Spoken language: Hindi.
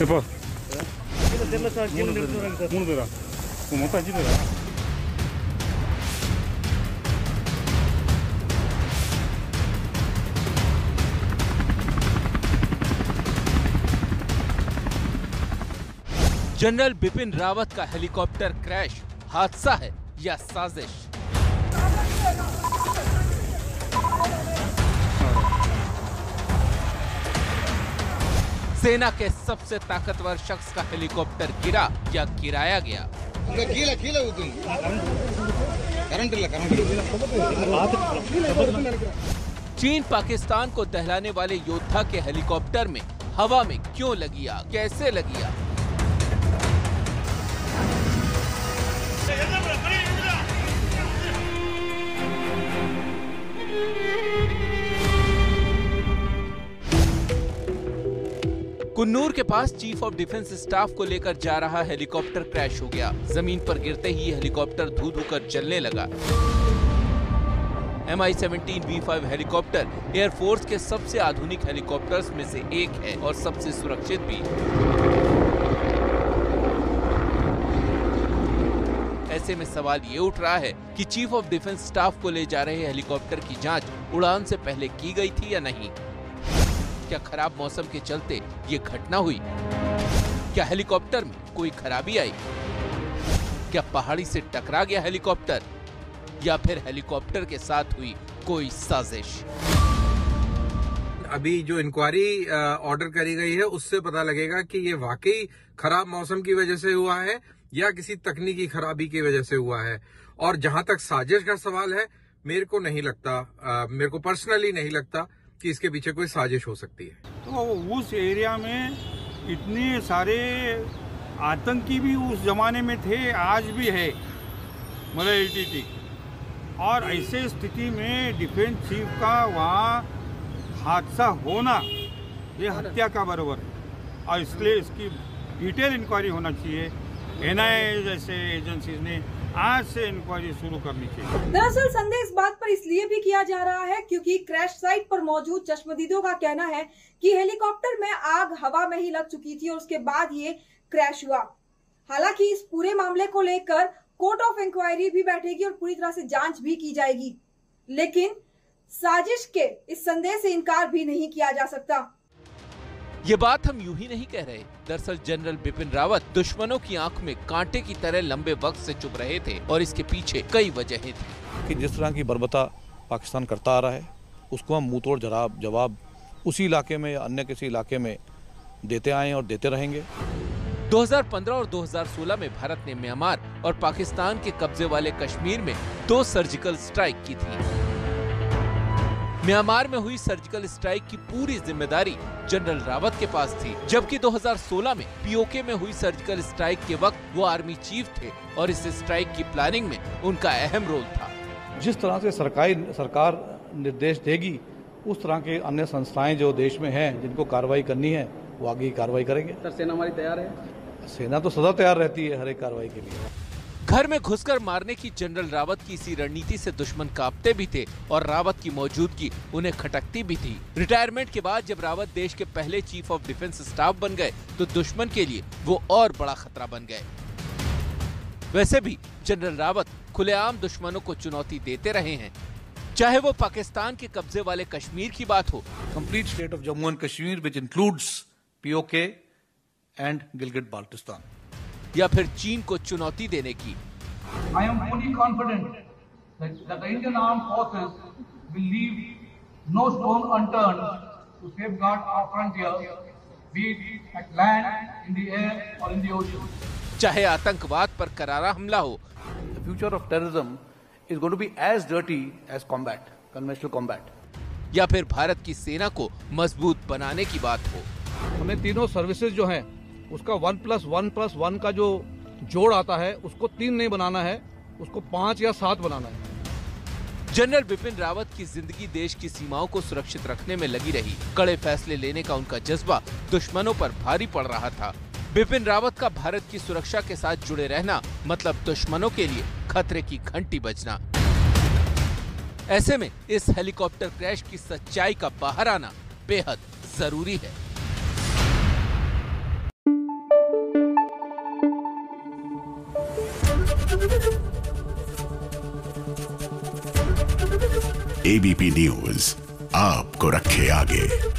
해봐. 무너져라. 못 따지더라. जनरल बिपिन रावत का हेलीकॉप्टर क्रैश हादसा है या साजिश? सेना के सबसे ताकतवर शख्स का हेलीकॉप्टर गिरा या गिराया गया? चीन पाकिस्तान को दहलाने वाले योद्धा के हेलीकॉप्टर में हवा में क्यों लगी आग, कैसे लगी आग? कुन्नूर के पास चीफ ऑफ डिफेंस स्टाफ को लेकर जा रहा हेलीकॉप्टर क्रैश हो गया। जमीन पर गिरते ही हेलीकॉप्टर धू-धू कर जलने लगा। Mi-17 V5 हेलीकॉप्टर एयरफोर्स के सबसे आधुनिक हेलीकॉप्टर्स में से एक है और सबसे सुरक्षित भी। ऐसे में सवाल ये उठ रहा है कि चीफ ऑफ डिफेंस स्टाफ को ले जा रहे हेलीकॉप्टर की जांच उड़ान से पहले की गई थी या नहीं? क्या खराब मौसम के चलते ये घटना हुई? क्या हेलीकॉप्टर में कोई खराबी आई? क्या पहाड़ी से टकरा गया हेलीकॉप्टर, या फिर हेलीकॉप्टर के साथ हुई कोई साजिश? अभी जो इंक्वायरी ऑर्डर करी गई है उससे पता लगेगा कि ये वाकई खराब मौसम की वजह से हुआ है या किसी तकनीकी खराबी की वजह से हुआ है। और जहां तक साजिश का सवाल है, मेरे को नहीं लगता, मेरे को पर्सनली नहीं लगता कि इसके पीछे कोई साजिश हो सकती है। तो उस एरिया में इतने सारे आतंकी भी उस जमाने में थे, आज भी है मलयाली, और ऐसे स्थिति में डिफेंस चीफ का वहाँ हादसा होना ये हत्या का बराबर है, और इसलिए इसकी डिटेल इंक्वायरी होना चाहिए। NIA जैसे एजेंसीज ने आज से इंक्वायरी शुरू करनी चाहिए। दरअसल संदेह इस बात पर इसलिए भी किया जा रहा है क्योंकि क्रैश साइट पर मौजूद चश्मदीदों का कहना है कि हेलीकॉप्टर में आग हवा में ही लग चुकी थी और उसके बाद ये क्रैश हुआ। हालांकि इस पूरे मामले को लेकर कोर्ट ऑफ इंक्वायरी भी बैठेगी और पूरी तरह से जांच भी की जाएगी, लेकिन साजिश के इस संदेह से इनकार भी नहीं किया जा सकता। ये बात हम यूं ही नहीं कह रहे। दरअसल जनरल बिपिन रावत दुश्मनों की आंख में कांटे की तरह लंबे वक्त से चुभ रहे थे और इसके पीछे कई वजहें थी। कि जिस तरह की बर्बरता पाकिस्तान करता आ रहा है, उसको हम मुंह तोड़ जवाब उसी इलाके में या अन्य किसी इलाके में देते आए और देते रहेंगे। 2015 और 2016 में भारत ने म्यांमार और पाकिस्तान के कब्जे वाले कश्मीर में 2 सर्जिकल स्ट्राइक की थी। म्यांमार में हुई सर्जिकल स्ट्राइक की पूरी जिम्मेदारी जनरल रावत के पास थी, जबकि 2016 में POK में हुई सर्जिकल स्ट्राइक के वक्त वो आर्मी चीफ थे और इस स्ट्राइक की प्लानिंग में उनका अहम रोल था। जिस तरह से सरकार निर्देश देगी, उस तरह के अन्य संस्थाएं जो देश में हैं जिनको कार्रवाई करनी है वो आगे कार्रवाई करेंगे। सर, सेना हमारी तैयार है? सेना तो सदा तैयार रहती है हर एक कार्रवाई के लिए। घर में घुसकर मारने की जनरल रावत की इसी रणनीति से दुश्मन कांपते भी थे और रावत की मौजूदगी उन्हें खटकती भी थी। रिटायरमेंट के बाद जब रावत देश के पहले चीफ ऑफ डिफेंस स्टाफ बन गए तो दुश्मन के लिए वो और बड़ा खतरा बन गए। वैसे भी जनरल रावत खुलेआम दुश्मनों को चुनौती देते रहे हैं, चाहे वो पाकिस्तान के कब्जे वाले कश्मीर की बात हो, complete state of Jammu and Kashmir which includes POK and Gilgit Baltistan, या फिर चीन को चुनौती देने की। I am fully confident that the Indian Armed Forces will leave no stone unturned to safeguard our frontier, be it at land, in the air or in the ocean. चाहे आतंकवाद पर करारा हमला हो, The future of terrorism is going to be as dirty as combat, conventional combat. या फिर भारत की सेना को मजबूत बनाने की बात हो। हमें तीनों सर्विसेज जो हैं उसका 1+1+1 का जो जोड़ आता है उसको 3 नहीं बनाना है, उसको 5 या 7 बनाना है। जनरल बिपिन रावत की जिंदगी देश की सीमाओं को सुरक्षित रखने में लगी रही। कड़े फैसले लेने का उनका जज्बा दुश्मनों पर भारी पड़ रहा था। बिपिन रावत का भारत की सुरक्षा के साथ जुड़े रहना मतलब दुश्मनों के लिए खतरे की घंटी बजना। ऐसे में इस हेलीकॉप्टर क्रैश की सच्चाई का बाहर आना बेहद जरूरी है। एबीपी न्यूज आपको रखे आगे।